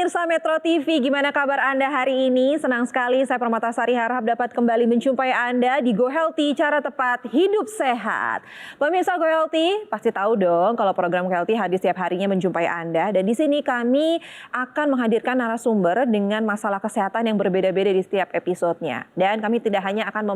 Pemirsa Metro TV, gimana kabar Anda hari ini? Senang sekali saya Permatasari harap dapat kembali menjumpai Anda di Go Healthy, cara tepat hidup sehat. Pemirsa Go Healthy, pasti tahu dong kalau program Go Healthy hadir setiap harinya menjumpai Anda. Dan di sini kami akan menghadirkan narasumber dengan masalah kesehatan yang berbeda-beda di setiap episodenya. Dan kami tidak hanya akan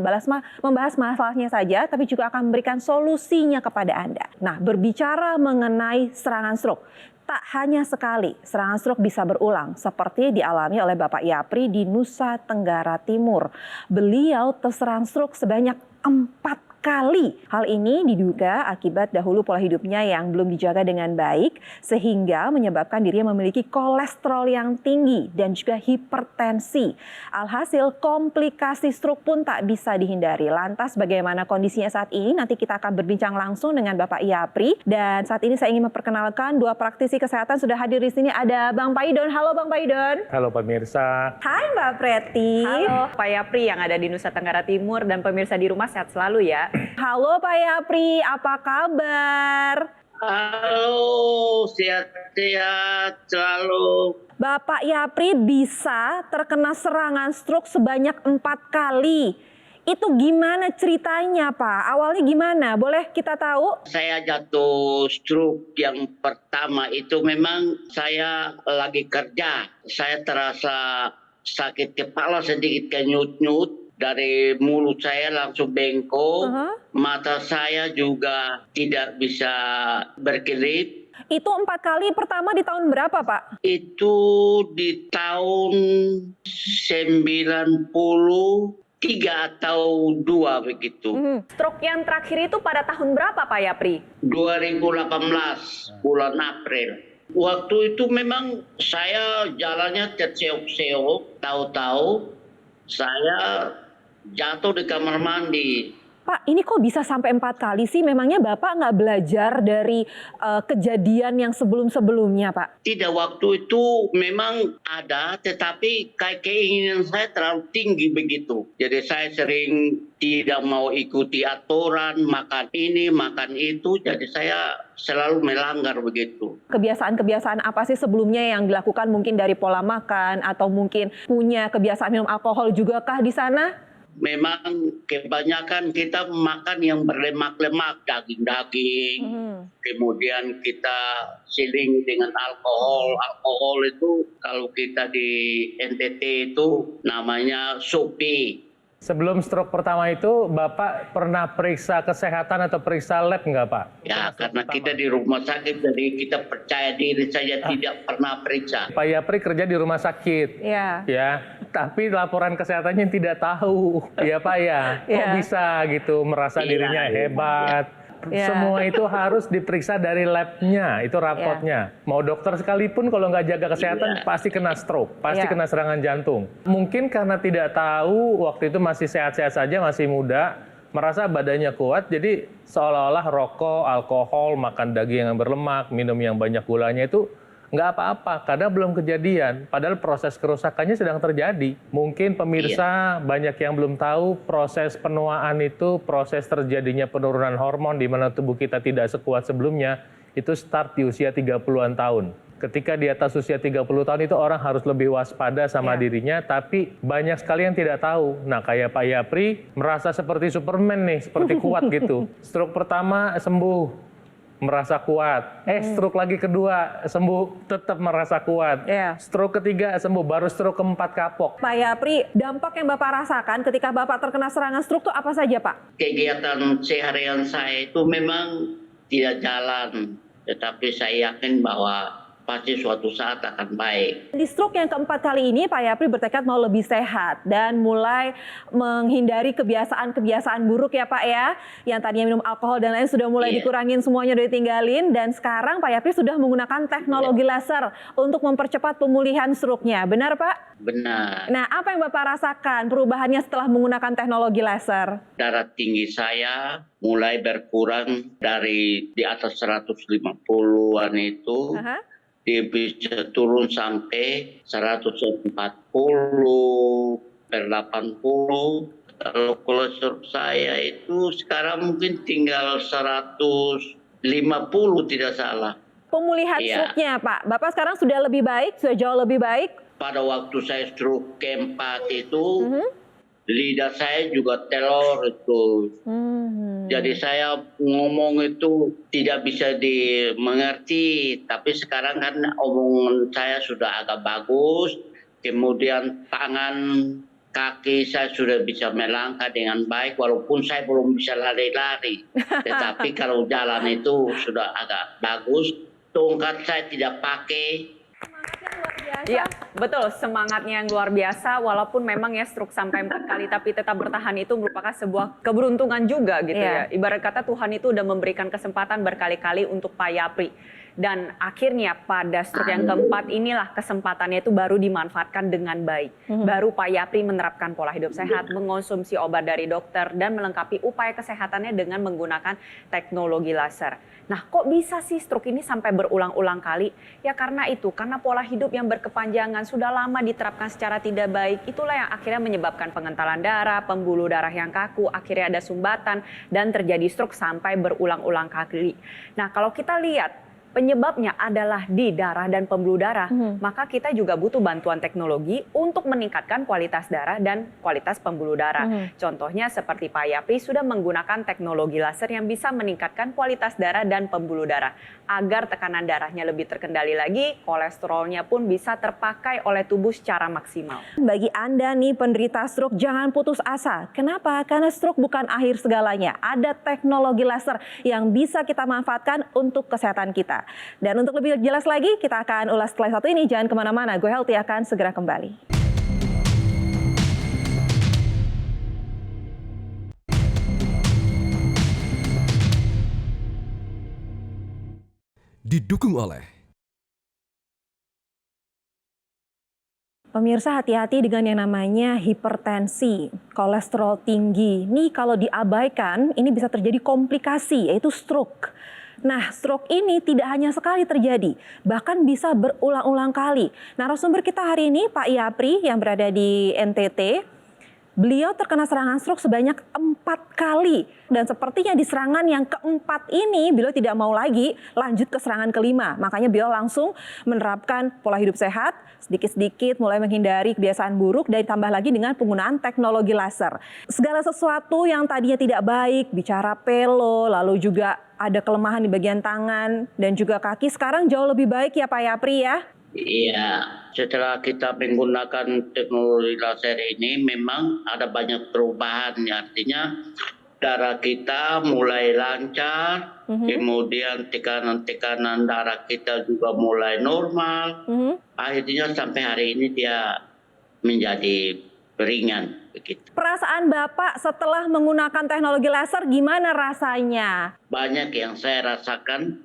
membahas masalahnya saja, tapi juga akan memberikan solusinya kepada Anda. Nah, berbicara mengenai serangan stroke. Tak hanya sekali, serangan stroke bisa berulang seperti dialami oleh Bapak Yapri di Nusa Tenggara Timur. Beliau terserang stroke sebanyak 4 kali. Hal ini diduga akibat dahulu pola hidupnya yang belum dijaga dengan baik sehingga menyebabkan dirinya memiliki kolesterol yang tinggi dan juga hipertensi. Alhasil komplikasi stroke pun tak bisa dihindari. Lantas bagaimana kondisinya saat ini? Nanti kita akan berbincang langsung dengan Bapak Yapri. Dan saat ini saya ingin memperkenalkan dua praktisi kesehatan sudah hadir di sini. Ada Bang Paidon. Halo Bang Paidon. Halo pemirsa. Hai Mbak Preti. Halo Pak Yapri yang ada di Nusa Tenggara Timur dan pemirsa di rumah sehat selalu ya. Halo Pak Yapri, apa kabar? Halo, sehat-sehat selalu. Bapak Yapri bisa terkena serangan stroke sebanyak 4 kali. Itu gimana ceritanya Pak? Awalnya gimana? Boleh kita tahu? Saya jatuh stroke yang pertama itu memang saya lagi kerja. Saya terasa sakit kepala sedikit kenyut-nyut. Dari mulut saya langsung bengkok, mata saya juga tidak bisa berkedip. Itu 4 kali pertama di tahun berapa Pak? Itu di tahun 93 atau 2 begitu. Stroke yang terakhir itu pada tahun berapa Pak Yapri? 2018 bulan April. Waktu itu memang saya jalannya terseok-seok, tahu-tahu saya jatuh di kamar mandi. Pak, ini kok bisa sampai 4 kali sih? Memangnya Bapak nggak belajar dari kejadian yang sebelum-sebelumnya, Pak? Tidak, waktu itu memang ada, tetapi kayak keinginan saya terlalu tinggi begitu. Jadi saya sering tidak mau ikuti aturan, makan ini, makan itu. Jadi saya selalu melanggar begitu. Kebiasaan-kebiasaan apa sih sebelumnya yang dilakukan mungkin dari pola makan atau mungkin punya kebiasaan minum alkohol juga kah di sana? Memang kebanyakan kita makan yang berlemak-lemak, daging-daging. Kemudian kita seling dengan alkohol. Alkohol itu kalau kita di NTT itu namanya sopi. Sebelum stroke pertama itu, Bapak pernah periksa kesehatan atau periksa lab nggak Pak? Ya, karena kita di rumah sakit, jadi kita percaya diri saja tidak pernah periksa. Pak Yapri kerja di rumah sakit, ya, tapi laporan kesehatannya tidak tahu, ya Pak ya. Kok bisa gitu merasa dirinya hebat? Semua itu harus diperiksa dari labnya, itu rapotnya. Mau dokter sekalipun kalau nggak jaga kesehatan pasti kena stroke, pasti kena serangan jantung. Mungkin karena tidak tahu waktu itu masih sehat-sehat saja, masih muda, merasa badannya kuat, jadi seolah-olah rokok, alkohol, makan daging yang berlemak, minum yang banyak gulanya itu nggak apa-apa, karena belum kejadian. Padahal proses kerusakannya sedang terjadi. Mungkin pemirsa banyak yang belum tahu proses penuaan itu, proses terjadinya penurunan hormon di mana tubuh kita tidak sekuat sebelumnya, itu start di usia 30-an tahun. Ketika di atas usia 30 tahun itu orang harus lebih waspada sama dirinya, tapi banyak sekali yang tidak tahu. Nah kayak Pak Yapri merasa seperti Superman nih, seperti kuat gitu. Stroke pertama sembuh, merasa kuat. Stroke lagi kedua sembuh, tetap merasa kuat. Stroke ketiga sembuh, baru stroke keempat kapok. Pak Yapri, dampak yang Bapak rasakan ketika Bapak terkena serangan stroke itu apa saja Pak? Kegiatan seharian saya itu memang tidak jalan, tetapi saya yakin bahwa pasti suatu saat akan baik. Di stroke yang keempat kali ini, Pak Yapri bertekad mau lebih sehat dan mulai menghindari kebiasaan-kebiasaan buruk ya Pak ya. Yang tadinya minum alkohol dan lain sudah mulai dikurangin, semuanya udah ditinggalin. Dan sekarang Pak Yapri sudah menggunakan teknologi laser untuk mempercepat pemulihan stroke-nya. Benar Pak? Benar. Nah, apa yang Bapak rasakan perubahannya setelah menggunakan teknologi laser? Darah tinggi saya mulai berkurang dari di atas 150-an itu. Dia bisa turun sampai 140/80. Kalau kolesterol saya itu sekarang mungkin tinggal 150 tidak salah. pemulihan stroke-nya, Pak? Bapak sekarang sudah lebih baik, sudah jauh lebih baik? Pada waktu saya stroke keempat itu, lidah saya juga telur itu. Jadi saya ngomong itu tidak bisa dimengerti. Tapi sekarang kan omongan saya sudah agak bagus. Kemudian tangan, kaki saya sudah bisa melangkah dengan baik. Walaupun saya belum bisa lari-lari. Tetapi kalau jalan itu sudah agak bagus. Tongkat saya tidak pakai. Iya, betul. Semangatnya yang luar biasa, walaupun memang ya stroke sampai 4 kali, tapi tetap bertahan itu merupakan sebuah keberuntungan juga gitu ya. Ibarat kata Tuhan itu udah memberikan kesempatan berkali-kali untuk Pak Yapri. Dan akhirnya pada stroke yang keempat inilah kesempatannya itu baru dimanfaatkan dengan baik. Baru Pak Yapri menerapkan pola hidup sehat, mengonsumsi obat dari dokter, dan melengkapi upaya kesehatannya dengan menggunakan teknologi laser. Nah, kok bisa sih stroke ini sampai berulang-ulang kali? Ya karena pola hidup yang berkepanjangan sudah lama diterapkan secara tidak baik. Itulah yang akhirnya menyebabkan pengentalan darah, pembuluh darah yang kaku, akhirnya ada sumbatan, dan terjadi stroke sampai berulang-ulang kali. Nah, kalau kita lihat penyebabnya adalah di darah dan pembuluh darah, maka kita juga butuh bantuan teknologi untuk meningkatkan kualitas darah dan kualitas pembuluh darah. Contohnya seperti Pak Yapri sudah menggunakan teknologi laser yang bisa meningkatkan kualitas darah dan pembuluh darah agar tekanan darahnya lebih terkendali lagi, kolesterolnya pun bisa terpakai oleh tubuh secara maksimal. Bagi Anda nih penderita stroke, jangan putus asa. Kenapa? Karena stroke bukan akhir segalanya. Ada teknologi laser yang bisa kita manfaatkan untuk kesehatan kita. Dan untuk lebih jelas lagi, kita akan ulas setelah satu ini. Jangan kemana-mana, Go Healthy akan segera kembali. Didukung oleh pemirsa, hati-hati dengan yang namanya hipertensi, kolesterol tinggi. Nih kalau diabaikan, ini bisa terjadi komplikasi, yaitu stroke. Nah, stroke ini tidak hanya sekali terjadi, bahkan bisa berulang-ulang kali. Narasumber kita hari ini, Pak Yapri yang berada di NTT, beliau terkena serangan stroke sebanyak 4 kali. Dan sepertinya di serangan yang keempat ini, beliau tidak mau lagi lanjut ke serangan kelima. Makanya beliau langsung menerapkan pola hidup sehat, sedikit-sedikit mulai menghindari kebiasaan buruk, dan ditambah lagi dengan penggunaan teknologi laser. Segala sesuatu yang tadinya tidak baik, bicara pelo, lalu juga ada kelemahan di bagian tangan dan juga kaki, sekarang jauh lebih baik ya Pak Yapri ya? Iya, setelah kita menggunakan teknologi laser ini memang ada banyak perubahan. Artinya darah kita mulai lancar, kemudian tekanan darah kita juga mulai normal. Akhirnya sampai hari ini dia menjadi ringan. Begitu. Perasaan Bapak setelah menggunakan teknologi laser gimana rasanya? Banyak yang saya rasakan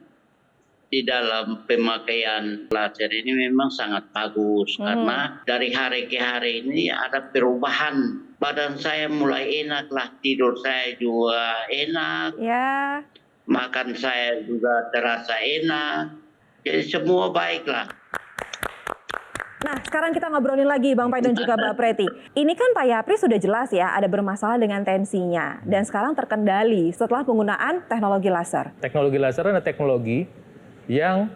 di dalam pemakaian laser ini memang sangat bagus. Karena dari hari ke hari ini ada perubahan. Badan saya mulai enak lah, tidur saya juga enak. Ya. Makan saya juga terasa enak. Jadi semua baiklah. Nah, sekarang kita ngobrolin lagi Bang Pai dan juga Mbak Preti. Ini kan Pak Yapri sudah jelas ya ada bermasalah dengan tensinya. Dan sekarang terkendali setelah penggunaan teknologi laser. Teknologi laser adalah teknologi yang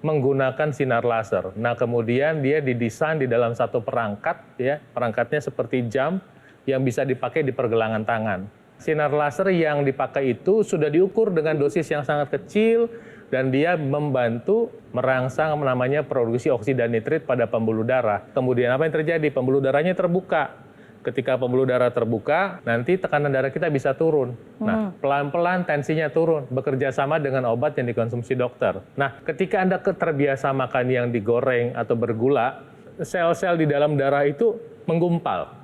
menggunakan sinar laser. Nah, kemudian dia didesain di dalam satu perangkat, ya, perangkatnya seperti jam yang bisa dipakai di pergelangan tangan. Sinar laser yang dipakai itu sudah diukur dengan dosis yang sangat kecil dan dia membantu merangsang namanya produksi oksida nitrit pada pembuluh darah. Kemudian apa yang terjadi? Pembuluh darahnya terbuka. Ketika pembuluh darah terbuka, nanti tekanan darah kita bisa turun. Nah, pelan-pelan tensinya turun, bekerja sama dengan obat yang dikonsumsi dokter. Nah, ketika Anda terbiasa makan yang digoreng atau bergula, sel-sel di dalam darah itu menggumpal.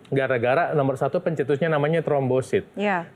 Gara-gara nomor satu pencetusnya namanya trombosit.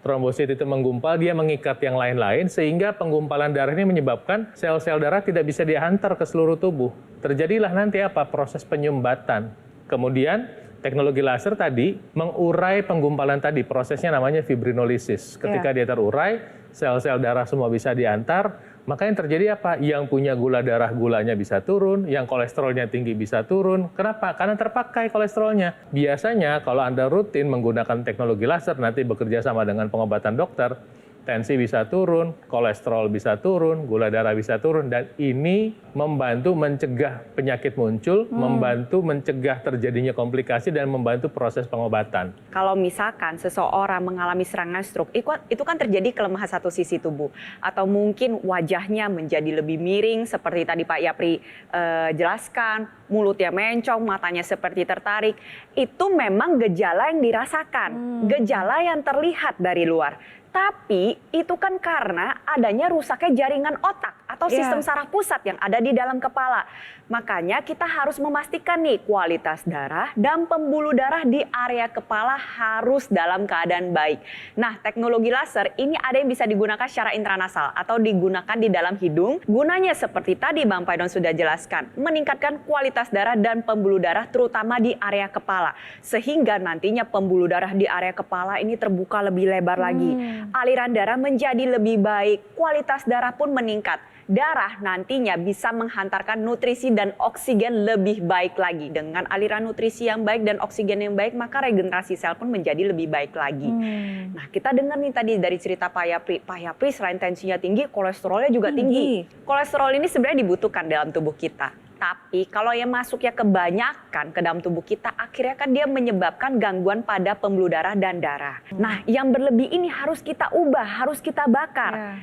Trombosit itu menggumpal, dia mengikat yang lain-lain, sehingga penggumpalan darah ini menyebabkan sel-sel darah tidak bisa dihantar ke seluruh tubuh. Terjadilah nanti apa? Proses penyumbatan. Kemudian teknologi laser tadi mengurai penggumpalan tadi, prosesnya namanya fibrinolisis. Ketika dia terurai, sel-sel darah semua bisa diantar, maka yang terjadi apa? Yang punya gula darah, gulanya bisa turun, yang kolesterolnya tinggi bisa turun. Kenapa? Karena terpakai kolesterolnya. Biasanya kalau Anda rutin menggunakan teknologi laser, nanti bekerja sama dengan pengobatan dokter, tensi bisa turun, kolesterol bisa turun, gula darah bisa turun, dan ini membantu mencegah penyakit muncul, membantu mencegah terjadinya komplikasi, dan membantu proses pengobatan. Kalau misalkan seseorang mengalami serangan stroke, itu kan terjadi kelemahan satu sisi tubuh, atau mungkin wajahnya menjadi lebih miring seperti tadi Pak Yapri jelaskan, mulutnya mencong, matanya seperti tertarik, itu memang gejala yang dirasakan, gejala yang terlihat dari luar. Tapi itu kan karena adanya rusaknya jaringan otak atau sistem saraf pusat yang ada di dalam kepala. Makanya kita harus memastikan nih kualitas darah dan pembuluh darah di area kepala harus dalam keadaan baik. Nah, teknologi laser ini ada yang bisa digunakan secara intranasal atau digunakan di dalam hidung. Gunanya seperti tadi Bang Paidon sudah jelaskan, meningkatkan kualitas darah dan pembuluh darah terutama di area kepala. Sehingga nantinya pembuluh darah di area kepala ini terbuka lebih lebar lagi. Aliran darah menjadi lebih baik, kualitas darah pun meningkat. Darah nantinya bisa menghantarkan nutrisi dan oksigen lebih baik lagi. Dengan aliran nutrisi yang baik dan oksigen yang baik, maka regenerasi sel pun menjadi lebih baik lagi. Nah, kita dengar nih tadi dari cerita Pak Yapri. Pak Yapri selain tensinya tinggi, kolesterolnya juga tinggi. Kolesterol ini sebenarnya dibutuhkan dalam tubuh kita. Tapi kalau yang masuknya kebanyakan ke dalam tubuh kita, akhirnya kan dia menyebabkan gangguan pada pembuluh darah dan darah. Nah, yang berlebih ini harus kita ubah, harus kita bakar.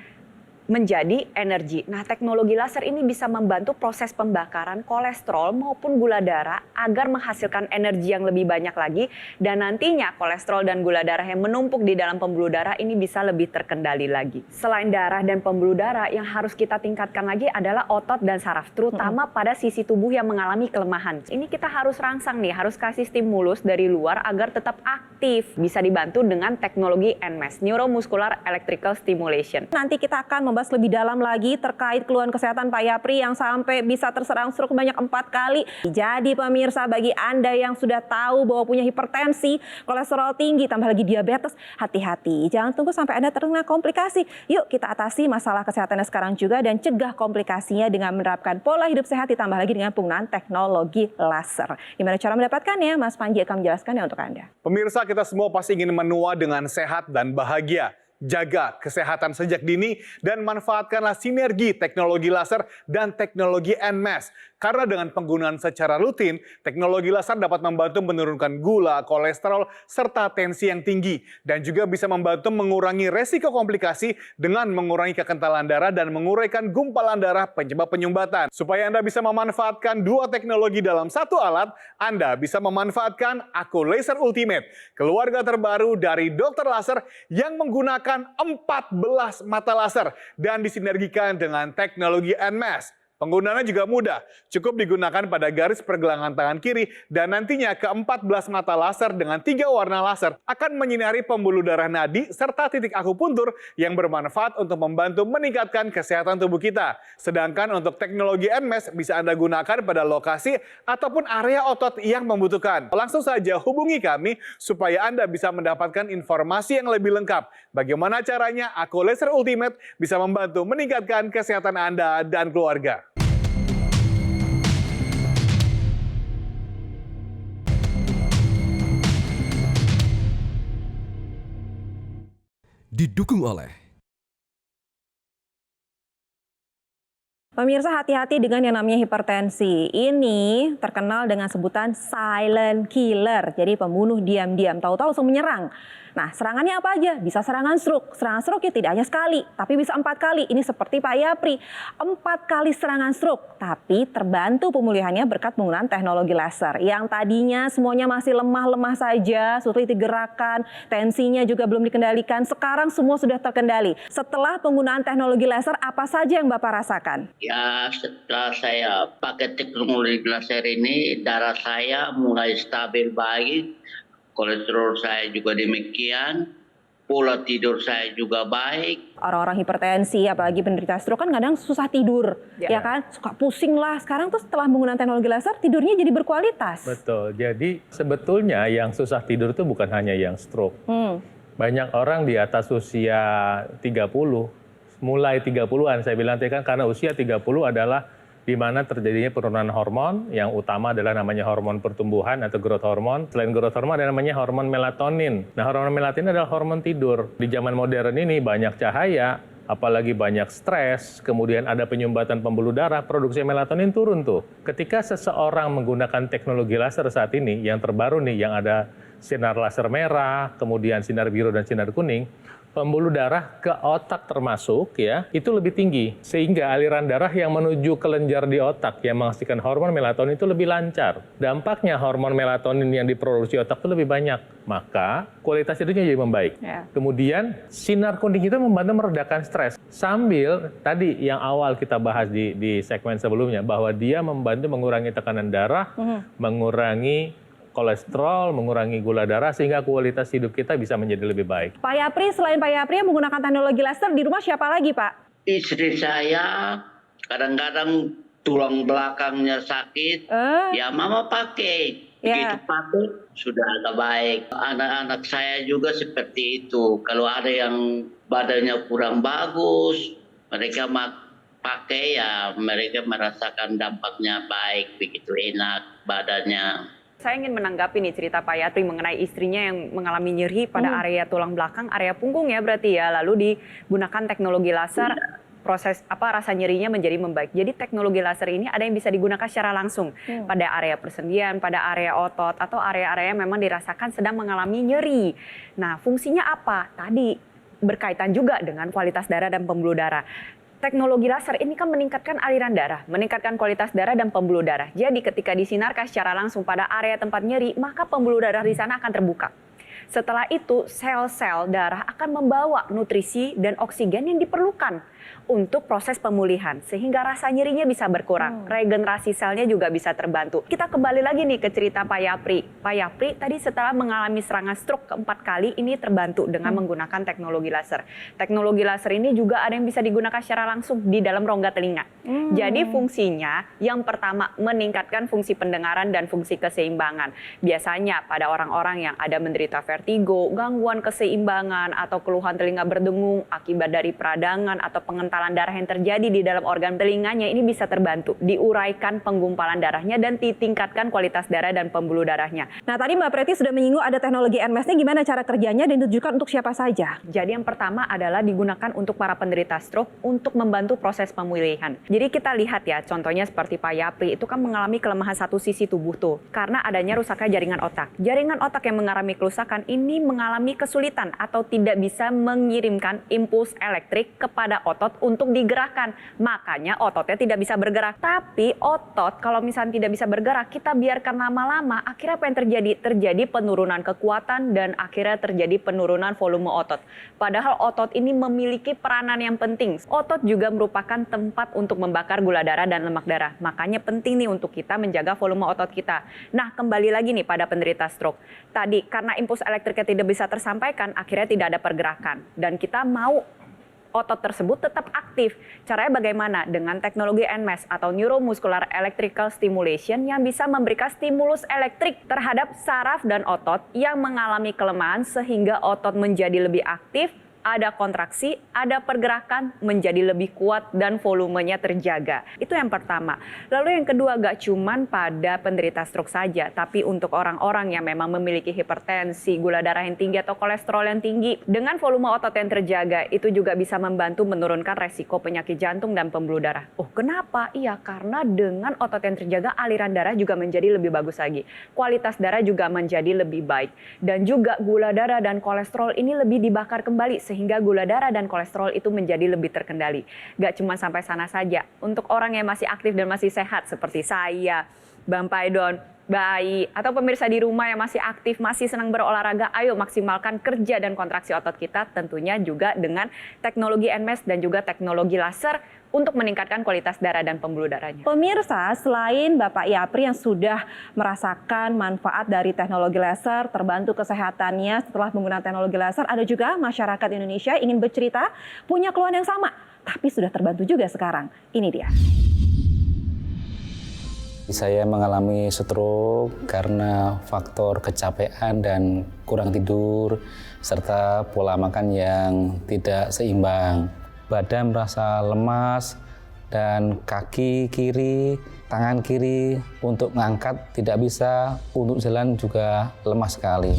Menjadi energi. Nah, teknologi laser ini bisa membantu proses pembakaran kolesterol maupun gula darah agar menghasilkan energi yang lebih banyak lagi, dan nantinya kolesterol dan gula darah yang menumpuk di dalam pembuluh darah ini bisa lebih terkendali lagi. Selain darah dan pembuluh darah, yang harus kita tingkatkan lagi adalah otot dan saraf, terutama pada sisi tubuh yang mengalami kelemahan. Ini kita harus rangsang nih, harus kasih stimulus dari luar agar tetap aktif. Bisa dibantu dengan teknologi NMES, Neuromuscular Electrical Stimulation. Nanti kita akan membahas lebih dalam lagi terkait keluhan kesehatan Pak Yapri yang sampai bisa terserang stroke banyak 4 kali. Jadi pemirsa, bagi Anda yang sudah tahu bahwa punya hipertensi, kolesterol tinggi, tambah lagi diabetes, hati-hati. Jangan tunggu sampai Anda terkena komplikasi. Yuk kita atasi masalah kesehatannya sekarang juga dan cegah komplikasinya dengan menerapkan pola hidup sehat, ditambah lagi dengan penggunaan teknologi laser. Gimana cara mendapatkannya? Mas Panji akan menjelaskannya untuk Anda. Pemirsa, kita semua pasti ingin menua dengan sehat dan bahagia. Jaga kesehatan sejak dini dan manfaatkanlah sinergi teknologi laser dan teknologi NMES. Karena dengan penggunaan secara rutin, teknologi laser dapat membantu menurunkan gula, kolesterol, serta tensi yang tinggi. Dan juga bisa membantu mengurangi resiko komplikasi dengan mengurangi kekentalan darah dan menguraikan gumpalan darah penyebab penyumbatan. Supaya Anda bisa memanfaatkan dua teknologi dalam satu alat, Anda bisa memanfaatkan Aku Laser Ultimate, keluarga terbaru dari dokter laser yang menggunakan 14 mata laser dan disinergikan dengan teknologi NMES. Penggunaannya juga mudah, cukup digunakan pada garis pergelangan tangan kiri dan nantinya ke-14 mata laser dengan 3 warna laser akan menyinari pembuluh darah nadi serta titik akupuntur yang bermanfaat untuk membantu meningkatkan kesehatan tubuh kita. Sedangkan untuk teknologi NMES bisa Anda gunakan pada lokasi ataupun area otot yang membutuhkan. Langsung saja hubungi kami supaya Anda bisa mendapatkan informasi yang lebih lengkap. Bagaimana caranya Aku Laser Ultimate bisa membantu meningkatkan kesehatan Anda dan keluarga. Didukung oleh pemirsa, hati-hati dengan yang namanya hipertensi. Ini terkenal dengan sebutan silent killer, jadi pembunuh diam-diam, tahu-tahu langsung menyerang. Nah, serangannya apa aja? Bisa serangan stroke. Serangan stroke ya tidak hanya sekali, tapi bisa 4 kali. Ini seperti Pak Yapri, 4 kali serangan stroke. Tapi terbantu pemulihannya berkat penggunaan teknologi laser. Yang tadinya semuanya masih lemah-lemah saja, sulit digerakkan, tensinya juga belum dikendalikan. Sekarang semua sudah terkendali. Setelah penggunaan teknologi laser, apa saja yang Bapak rasakan? Ya, setelah saya pakai teknologi laser ini, darah saya mulai stabil baik. Kolesterol saya juga demikian, pola tidur saya juga baik. Orang-orang hipertensi, apalagi penderita stroke kan kadang susah tidur, ya kan? Suka pusing lah. Sekarang tuh setelah menggunakan teknologi laser, tidurnya jadi berkualitas. Betul, jadi sebetulnya yang susah tidur itu bukan hanya yang stroke. Banyak orang di atas usia 30, mulai 30-an, saya bilang tadi kan karena usia 30 adalah di mana terjadinya penurunan hormon, yang utama adalah namanya hormon pertumbuhan atau growth hormone. Selain growth hormone ada namanya hormon melatonin. Nah, hormon melatonin adalah hormon tidur. Di zaman modern ini banyak cahaya, apalagi banyak stres, kemudian ada penyumbatan pembuluh darah, produksi melatonin turun tuh. Ketika seseorang menggunakan teknologi laser saat ini, yang terbaru nih, yang ada sinar laser merah, kemudian sinar biru dan sinar kuning, pembuluh darah ke otak termasuk ya, itu lebih tinggi. Sehingga aliran darah yang menuju kelenjar di otak yang menghasilkan hormon melatonin itu lebih lancar. Dampaknya hormon melatonin yang diproduksi otak itu lebih banyak. Maka kualitas tidurnya jadi membaik. Kemudian sinar kuning itu membantu meredakan stres. Sambil tadi yang awal kita bahas di segmen sebelumnya, bahwa dia membantu mengurangi tekanan darah, mengurangi kolesterol, mengurangi gula darah, sehingga kualitas hidup kita bisa menjadi lebih baik. Pak Yapri, selain Pak Yapri yang menggunakan teknologi laser, di rumah siapa lagi, Pak? Istri saya kadang-kadang tulang belakangnya sakit, ya mama pakai. Begitu pakai, sudah agak baik. Anak-anak saya juga seperti itu. Kalau ada yang badannya kurang bagus, mereka pakai, ya mereka merasakan dampaknya baik, begitu enak badannya. Saya ingin menanggapi nih cerita Pak Yapri mengenai istrinya yang mengalami nyeri pada area tulang belakang, area punggung ya berarti ya, lalu digunakan teknologi laser, proses rasa nyerinya menjadi membaik. Jadi teknologi laser ini ada yang bisa digunakan secara langsung pada area persendian, pada area otot, atau area-area yang memang dirasakan sedang mengalami nyeri. Nah, fungsinya apa? Tadi berkaitan juga dengan kualitas darah dan pembuluh darah. Teknologi laser ini kan meningkatkan aliran darah, meningkatkan kualitas darah dan pembuluh darah. Jadi ketika disinarkan secara langsung pada area tempat nyeri, maka pembuluh darah di sana akan terbuka. Setelah itu, sel-sel darah akan membawa nutrisi dan oksigen yang diperlukan untuk proses pemulihan, sehingga rasa nyerinya bisa berkurang. Regenerasi selnya juga bisa terbantu. Kita kembali lagi nih ke cerita Pak Yapri. Pak Yapri tadi setelah mengalami serangan stroke keempat kali, ini terbantu dengan menggunakan teknologi laser. Teknologi laser ini juga ada yang bisa digunakan secara langsung di dalam rongga telinga. Jadi fungsinya yang pertama meningkatkan fungsi pendengaran dan fungsi keseimbangan. Biasanya pada orang-orang yang ada menderita vertigo, gangguan keseimbangan, atau keluhan telinga berdengung akibat dari peradangan atau pengentalan darah yang terjadi di dalam organ telinganya, ini bisa terbantu. Diuraikan penggumpalan darahnya dan ditingkatkan kualitas darah dan pembuluh darahnya. Nah, tadi Mbak Preti sudah menyinggung ada teknologi NMAS-nya, gimana cara kerjanya dan ditujukan untuk siapa saja? Jadi yang pertama adalah digunakan untuk para penderita stroke untuk membantu proses pemulihan. Jadi kita lihat ya, contohnya seperti Pak Yapri itu kan mengalami kelemahan satu sisi tubuh tuh karena adanya rusaknya jaringan otak. Jaringan otak yang mengalami kerusakan ini mengalami kesulitan atau tidak bisa mengirimkan impuls elektrik kepada otot untuk digerakkan. Makanya ototnya tidak bisa bergerak. Tapi otot kalau misalnya tidak bisa bergerak, kita biarkan lama-lama, akhirnya apa yang terjadi? Terjadi penurunan kekuatan dan akhirnya terjadi penurunan volume otot. Padahal otot ini memiliki peranan yang penting. Otot juga merupakan tempat untuk membakar gula darah dan lemak darah. Makanya penting nih untuk kita menjaga volume otot kita. Nah, kembali lagi nih pada penderita stroke. Tadi karena impuls elektriknya tidak bisa tersampaikan, akhirnya tidak ada pergerakan. Dan kita mau otot tersebut tetap aktif. Caranya bagaimana? Dengan teknologi NMAS atau Neuromuscular Electrical Stimulation yang bisa memberikan stimulus elektrik terhadap saraf dan otot yang mengalami kelemahan sehingga otot menjadi lebih aktif, ada kontraksi, ada pergerakan, menjadi lebih kuat dan volumenya terjaga. Itu yang pertama. Lalu yang kedua, gak cuman pada penderita stroke saja, tapi untuk orang-orang yang memang memiliki hipertensi, gula darah yang tinggi atau kolesterol yang tinggi, dengan volume otot yang terjaga, itu juga bisa membantu menurunkan resiko penyakit jantung dan pembuluh darah. Oh, kenapa? Iya, karena dengan otot yang terjaga, aliran darah juga menjadi lebih bagus lagi. Kualitas darah juga menjadi lebih baik. Dan juga gula darah dan kolesterol ini lebih dibakar kembali, sehingga gula darah dan kolesterol itu menjadi lebih terkendali. Gak cuma sampai sana saja. Untuk orang yang masih aktif dan masih sehat seperti saya, Bang Paidon, Bayi, atau pemirsa di rumah yang masih aktif, masih senang berolahraga, ayo maksimalkan kerja dan kontraksi otot kita, tentunya juga dengan teknologi NMAS dan juga teknologi laser untuk meningkatkan kualitas darah dan pembuluh darahnya. Pemirsa, selain Bapak Yapri yang sudah merasakan manfaat dari teknologi laser, terbantu kesehatannya setelah menggunakan teknologi laser, ada juga masyarakat Indonesia ingin bercerita, punya keluhan yang sama, tapi sudah terbantu juga sekarang. Ini dia. Saya mengalami stroke karena faktor kecapean dan kurang tidur, serta pola makan yang tidak seimbang. Badan merasa lemas, dan kaki kiri, tangan kiri untuk mengangkat tidak bisa, untuk jalan juga lemah sekali.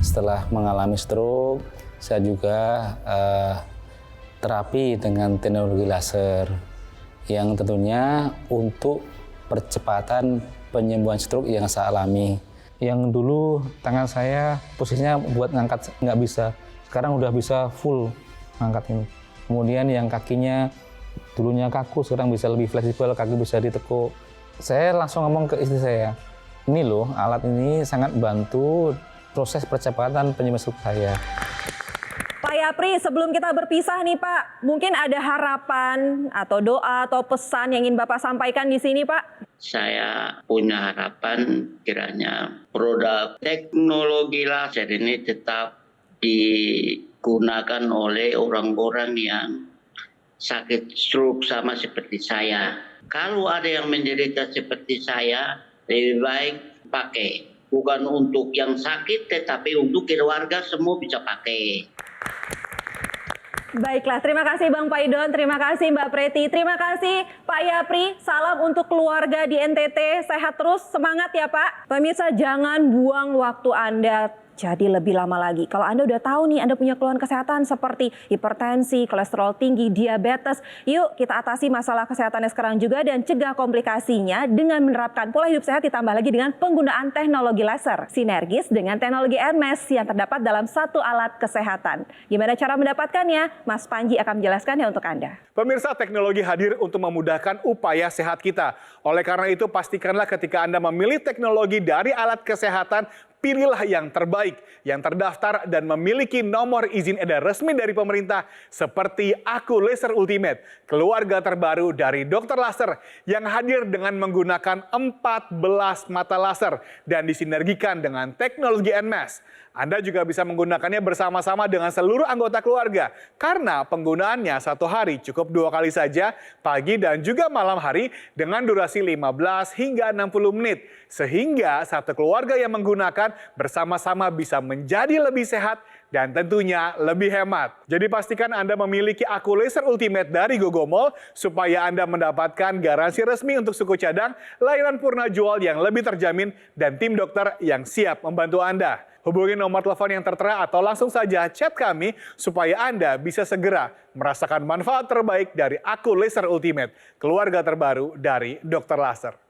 Setelah mengalami stroke, saya juga terapi dengan teknologi laser yang tentunya untuk percepatan penyembuhan stroke yang saya alami. Yang dulu tangan saya posisinya buat ngangkat nggak bisa, sekarang udah bisa full ngangkat ini. Kemudian yang kakinya dulunya kaku, sekarang bisa lebih fleksibel, kaki bisa ditekuk. Saya langsung ngomong ke istri saya, ini loh alat ini sangat bantu proses percepatan penyembuhan stroke saya. Pak Yapri, sebelum kita berpisah nih Pak, mungkin ada harapan atau doa atau pesan yang ingin Bapak sampaikan di sini Pak? Saya punya harapan kiranya produk teknologi laser ini tetap digunakan oleh orang-orang yang sakit stroke sama seperti saya. Kalau ada yang menderita seperti saya, lebih baik pakai. Bukan untuk yang sakit, tetapi untuk keluarga semua bisa pakai. Baiklah, terima kasih Bang Paidon, terima kasih Mbak Preti, terima kasih Pak Yapri, salam untuk keluarga di NTT, sehat terus, semangat ya Pak. Pemirsa, jangan buang waktu Anda jadi lebih lama lagi. Kalau Anda udah tahu nih Anda punya keluhan kesehatan seperti hipertensi, kolesterol tinggi, diabetes, yuk kita atasi masalah kesehatannya sekarang juga dan cegah komplikasinya dengan menerapkan pola hidup sehat ditambah lagi dengan penggunaan teknologi laser sinergis dengan teknologi NMES yang terdapat dalam satu alat kesehatan. Gimana cara mendapatkannya? Mas Panji akan menjelaskannya untuk Anda. Pemirsa, teknologi hadir untuk memudahkan upaya sehat kita. Oleh karena itu, pastikanlah ketika Anda memilih teknologi dari alat kesehatan, pilihlah yang terbaik, yang terdaftar dan memiliki nomor izin edar resmi dari pemerintah seperti Aku Laser Ultimate, keluarga terbaru dari Dr. Laser yang hadir dengan menggunakan 14 mata laser dan disinergikan dengan teknologi NMES. Anda juga bisa menggunakannya bersama-sama dengan seluruh anggota keluarga karena penggunaannya satu hari cukup 2 kali saja, pagi dan juga malam hari dengan durasi 15 hingga 60 menit. Sehingga satu keluarga yang menggunakan bersama-sama bisa menjadi lebih sehat dan tentunya lebih hemat. Jadi pastikan Anda memiliki Aku Laser Ultimate dari Gogomall supaya Anda mendapatkan garansi resmi untuk suku cadang, layanan purna jual yang lebih terjamin, dan tim dokter yang siap membantu Anda. Hubungi nomor telepon yang tertera atau langsung saja chat kami supaya Anda bisa segera merasakan manfaat terbaik dari Aku Laser Ultimate, keluarga terbaru dari Dr. Laser.